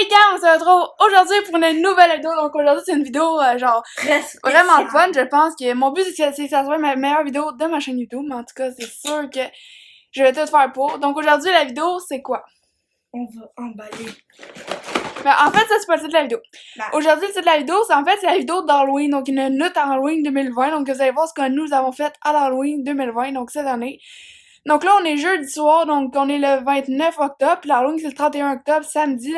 Hey gang, on se retrouve aujourd'hui pour une nouvelle vidéo. Donc aujourd'hui c'est une vidéo genre vraiment fun. Je pense que mon but c'est que ça soit ma meilleure vidéo de ma chaîne YouTube. Mais en tout cas c'est sûr que je vais tout faire pour. Donc aujourd'hui la vidéo c'est quoi? On va emballer. Mais en fait ça c'est pas le titre de la vidéo. Aujourd'hui le titre de la vidéo c'est la vidéo d'Halloween. Donc une note Halloween 2020. Donc vous allez voir ce que nous avons fait à l'Halloween 2020. Donc cette année. Donc là on est jeudi soir. Donc on est le 29 octobre. Puis l'Halloween c'est le 31 octobre samedi.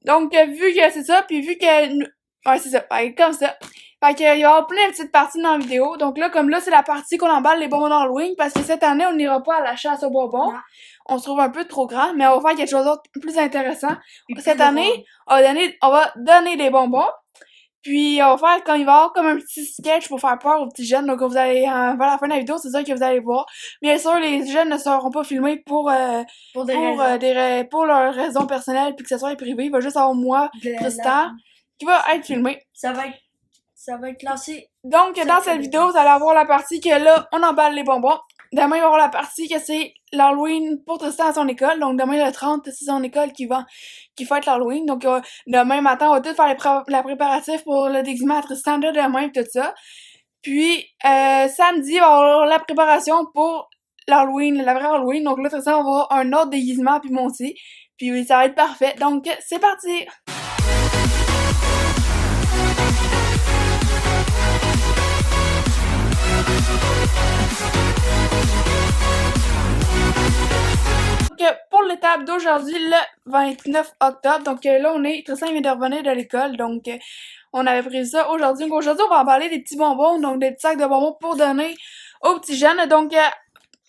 Donc, vu que c'est ça, puis vu que... Ouais, c'est ça, comme ça. Fait qu'il va y avoir plein de petites parties dans la vidéo. Donc là, comme là, c'est la partie qu'on emballe les bonbons d'Halloween, parce que cette année, on n'ira pas à la chasse aux bonbons. Non. On se trouve un peu trop grand, mais on va faire quelque chose d'autre plus intéressant. Cette année, on va donner des bonbons. Puis, on va faire, quand il va y avoir comme un petit sketch pour faire peur aux petits jeunes. Donc, vous allez, vers la fin de la vidéo, c'est ça que vous allez voir. Bien sûr, les jeunes ne seront pas filmés pour leurs raisons personnelles, puis que ce soit privé. Il va juste avoir moi, Tristan, qui va être filmé. Ça va être classé. Donc, dans cette vidéo, vous allez avoir la partie que là, on emballe les bonbons. Demain, il va y avoir la partie que c'est l'Halloween pour Tristan à son école. Donc, demain, le 30, c'est son école qui fête l'Halloween. Donc, demain matin, on va tout faire la préparatif pour le déguisement à Tristan de demain et tout ça. Puis, samedi, on va avoir la préparation pour l'Halloween, la vraie Halloween. Donc, là, Tristan, on va avoir un autre déguisement puis mon aussi. Puis, oui, ça va être parfait. Donc, c'est parti! Pour l'étape d'aujourd'hui, le 29 octobre, donc là, Tristan vient de revenir de l'école, donc on avait prévu ça aujourd'hui. Donc aujourd'hui, on va en parler des petits bonbons, donc des petits sacs de bonbons pour donner aux petits jeunes. Donc,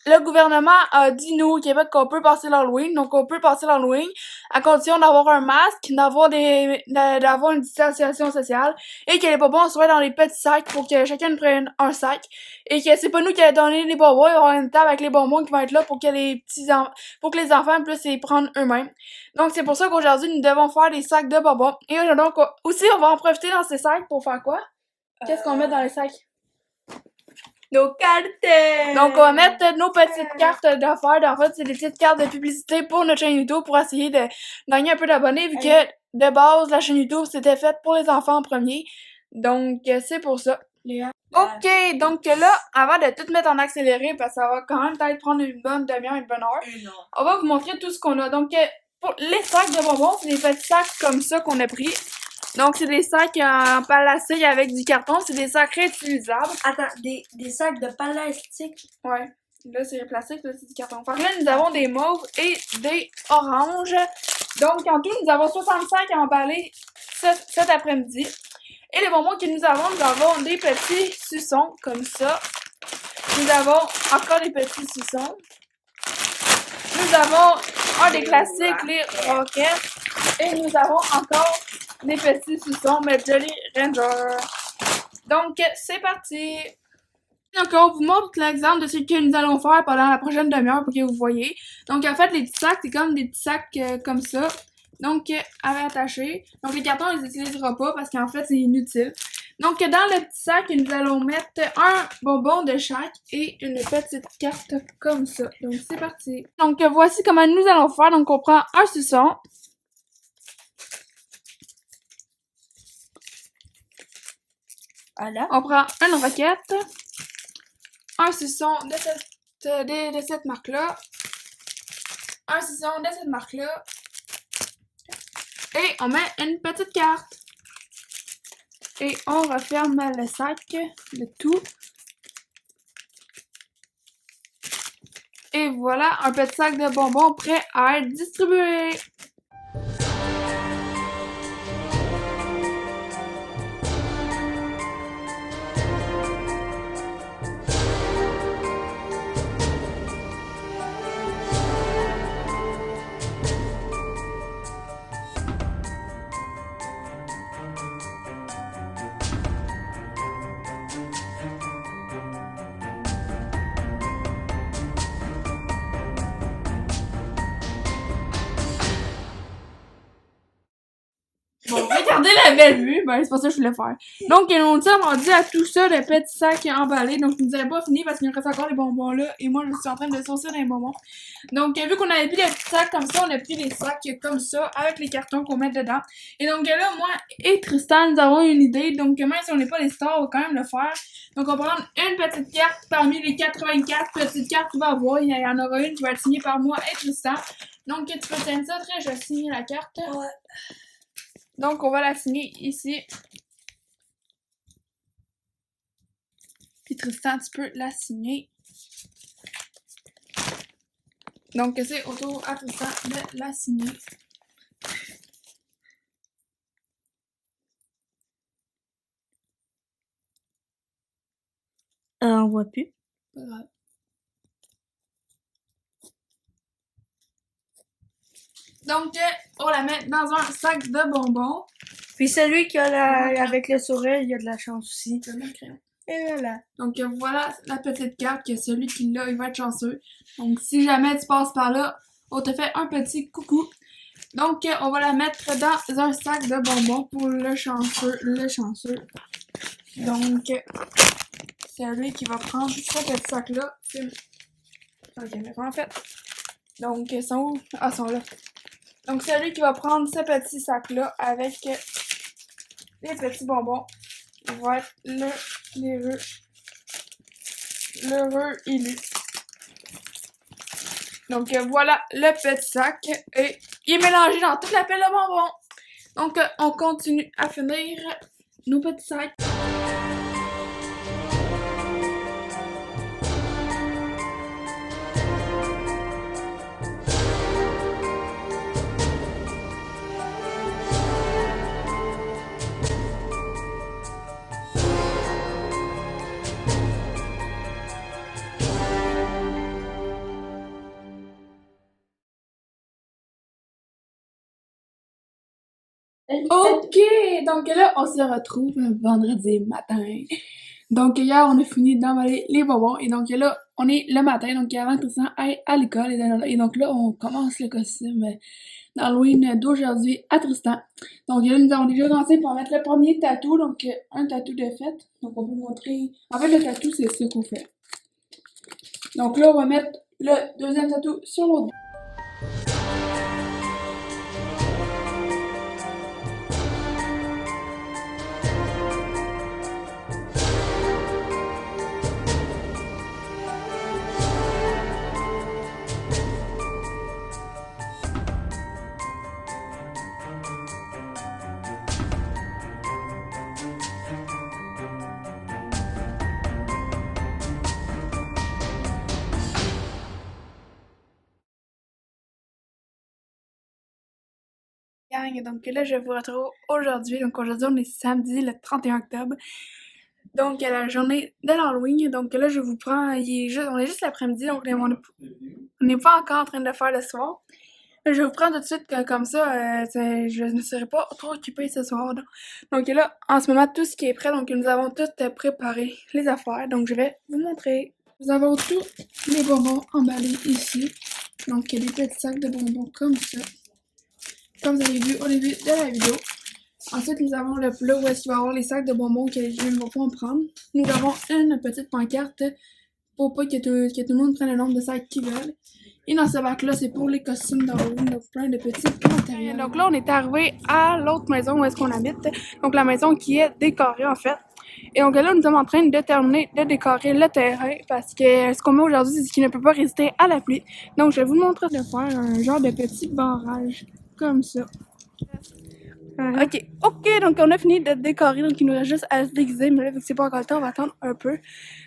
le gouvernement a dit, nous, au Québec, qu'on peut passer l'Halloween. Donc, on peut passer l'Halloween à condition d'avoir un masque, d'avoir une distanciation sociale et que les bonbons soient dans les petits sacs pour que chacun prenne un sac. Et que c'est pas nous qui allons donner les bonbons, il va y avoir une table avec les bonbons qui vont être là pour que pour que les enfants puissent les prendre eux-mêmes. Donc, c'est pour ça qu'aujourd'hui, nous devons faire des sacs de bonbons. Et donc, aussi, on va en profiter dans ces sacs pour faire quoi? Qu'est-ce qu'on met dans les sacs? Nos cartes! Donc, on va mettre nos petites cartes d'affaires. En fait, c'est des petites cartes de publicité pour notre chaîne YouTube pour essayer de gagner un peu d'abonnés, vu que, de base, la chaîne YouTube, c'était faite pour les enfants en premier. Donc, c'est pour ça. Ok, donc là, avant de tout mettre en accéléré, parce que ça va quand même peut-être prendre une bonne demi-heure, une bonne heure, on va vous montrer tout ce qu'on a. Donc, pour les sacs de bonbons, c'est des petits sacs comme ça qu'on a pris. Donc, c'est des sacs en plastique avec du carton. C'est des sacs réutilisables. Attends, des sacs de plastique? Ouais. Là, c'est plastique, là, c'est du carton. Par là, nous avons des mauves et des oranges. Donc, en tout, nous avons 65 à emballer cet après-midi. Et les bonbons que nous avons des petits suçons, comme ça. Nous avons encore des petits suçons. Nous avons un des classiques, les Rockets. Et nous avons encore des petits suçons, mais Jolly Ranger. Donc, c'est parti! Donc, on vous montre l'exemple de ce que nous allons faire pendant la prochaine demi-heure pour que vous voyez. Donc, en fait, les petits sacs, c'est comme des petits sacs comme ça. Donc, attachés. Donc, les cartons, on les utilisera pas parce qu'en fait, c'est inutile. Donc, dans le petit sac, nous allons mettre un bonbon de chaque et une petite carte comme ça. Donc, c'est parti. Donc, voici comment nous allons faire. Donc, on prend un suçon. Voilà. On prend une roquette. Un suçon de cette marque-là. Un suçon de cette marque-là. Et on met une petite carte. Et on referme le sac de tout. Et voilà, un petit sac de bonbons prêt à être distribué. Bon, regardez la belle vue. Ben, c'est pas ça que je voulais faire. Donc, on nous a rendu à tout ça, le petit sac emballé. Donc, nous n'avons pas fini parce qu'il nous reste encore les bonbons là. Et moi, je suis en train de saucer dans les bonbons. Donc, vu qu'on avait pris les petits sacs comme ça, on a pris les sacs comme ça, avec les cartons qu'on met dedans. Et donc, là, moi et Tristan, nous avons une idée. Donc, même si on n'est pas les stars, on va quand même le faire. Donc, on va prendre une petite carte parmi les 84 petites cartes qu'il va y avoir. Il y en aura une qui va être signée par moi et Tristan. Donc, tu peux tenir ça, je vais signer la carte. Ouais. Donc, on va la signer ici. Puis Tristan, tu peux la signer. Donc, c'est au tour à Tristan de la signer. On voit plus. Pas grave. Donc, on la met dans un sac de bonbons. Puis celui qui a avec le sourire, il y a de la chance aussi. Je mets le crayon. Et voilà. Donc, voilà la petite carte que celui qui l'a, il va être chanceux. Donc, si jamais tu passes par là, on te fait un petit coucou. Donc, on va la mettre dans un sac de bonbons pour le chanceux. Donc, c'est lui qui va prendre ce petit sac-là. Ok, mais en fait. Donc, ils sont où? Ah, ils sont là. Donc, c'est lui qui va prendre ce petit sac-là avec les petits bonbons. Il va être l'heureux élu. Donc, voilà le petit sac. Et il est mélangé dans toute la pile de bonbons. Donc, on continue à finir nos petits sacs. Ok, donc là, on se retrouve vendredi matin. Donc hier, on a fini d'emballer les bonbons. Et donc là, on est le matin, donc avant que Tristan aille à l'école. Et donc là, on commence le costume d'Halloween d'aujourd'hui à Tristan. Donc là, nous avons déjà commencé pour mettre le premier tatou. Donc un tatou de fête. Donc on peut montrer... En fait, le tatou, c'est ce qu'on fait. Donc là, on va mettre le deuxième tatou sur l'autre. Gang, donc là, je vous retrouve aujourd'hui. Donc aujourd'hui, on est samedi, le 31 octobre. Donc, à la journée de l'Halloween. Donc là, je vous prends, on est juste l'après-midi, donc on n'est pas encore en train de le faire le soir. Je vous prends tout de suite comme ça, je ne serai pas trop occupée ce soir. Donc là, en ce moment, tout ce qui est prêt, donc nous avons tout préparé les affaires. Donc je vais vous montrer. Nous avons tous les bonbons emballés ici. Donc il y a des petits sacs de bonbons comme ça. Comme vous avez vu au début de la vidéo. Ensuite, nous avons le plat où est-ce qu'il va y avoir les sacs de bonbons que les jeunes ne vont pas en prendre. Nous avons une petite pancarte pour pas que tout le monde prenne le nombre de sacs qu'ils veulent. Et dans ce bac-là, c'est pour les costumes d'Halloween, donc plein de petits matériels. Donc là, on est arrivé à l'autre maison où est-ce qu'on habite. Donc la maison qui est décorée en fait. Et donc là, nous sommes en train de terminer de décorer le terrain parce que ce qu'on met aujourd'hui, c'est ce qui ne peut pas résister à la pluie. Donc je vais vous montrer de faire un genre de petit barrage comme ça. Ok, donc on a fini de décorer, donc il nous reste juste à se déguiser, mais là, vu que c'est pas encore le temps, on va attendre un peu.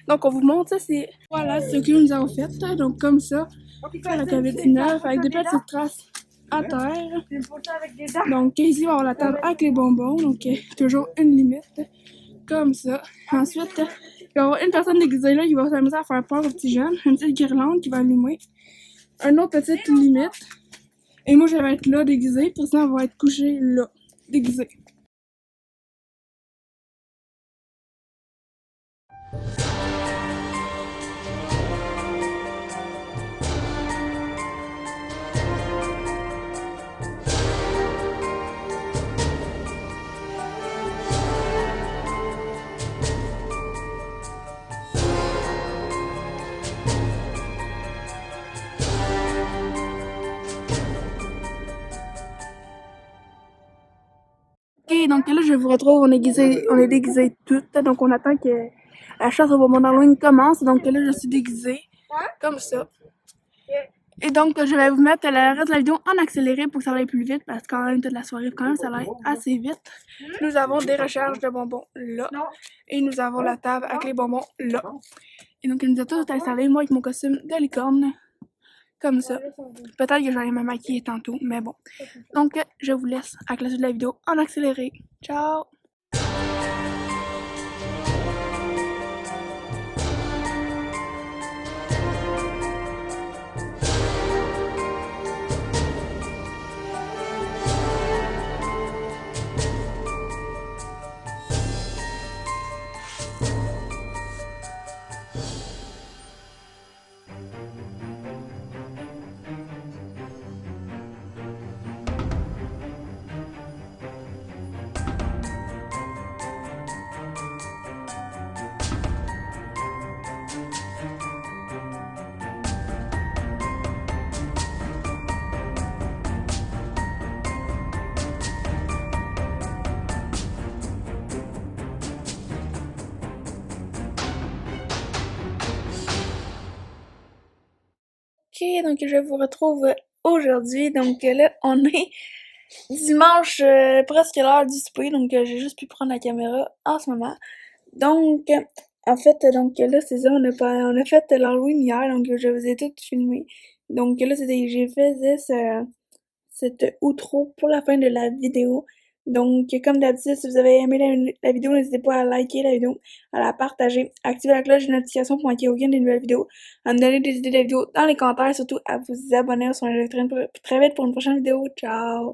Donc on vous montre, ça c'est, voilà ce que nous avons fait, donc comme ça, la COVID-19, avec des petites traces à terre. Donc ici, on va avoir la table avec les bonbons, donc toujours une limite, comme ça. Ensuite, il va y avoir une personne déguisée là, qui va s'amuser à faire peur aux petits jeunes, une petite guirlande qui va allumer, une autre petite limite, et moi je vais être là déguisée, puis ça on va être couché là. Déguisé. donc là, je vous retrouve, on est déguisés toutes, donc on attend que la chasse au bonbon d'Halloween commence, donc là, je suis déguisée, comme ça. Et donc, je vais vous mettre le reste de la vidéo en accéléré pour que ça aille plus vite, parce que quand même, toute la soirée, quand même, ça va assez vite. Nous avons des recharges de bonbons là, et nous avons la table avec les bonbons là. Et donc, elle nous a tous installés, moi avec mon costume de licorne, comme ça. Peut-être que j'allais me maquiller tantôt, mais bon. Donc, je vous laisse avec la suite de la vidéo en accéléré. Ciao! Ok, donc je vous retrouve aujourd'hui. Donc là, on est dimanche, presque l'heure du souper. Donc j'ai juste pu prendre la caméra en ce moment. Donc, en fait, donc là, c'est ça, on a fait l'Halloween hier. Donc je vous ai tout filmé. Donc là, j'ai fait cette outro pour la fin de la vidéo. Donc, comme d'habitude, si vous avez aimé la vidéo, n'hésitez pas à liker la vidéo, à la partager, activer la cloche de notification pour manquer aucune des nouvelles vidéos, à me donner des idées de vidéos dans les commentaires, surtout à vous abonner sur la chaîne très vite pour une prochaine vidéo. Ciao!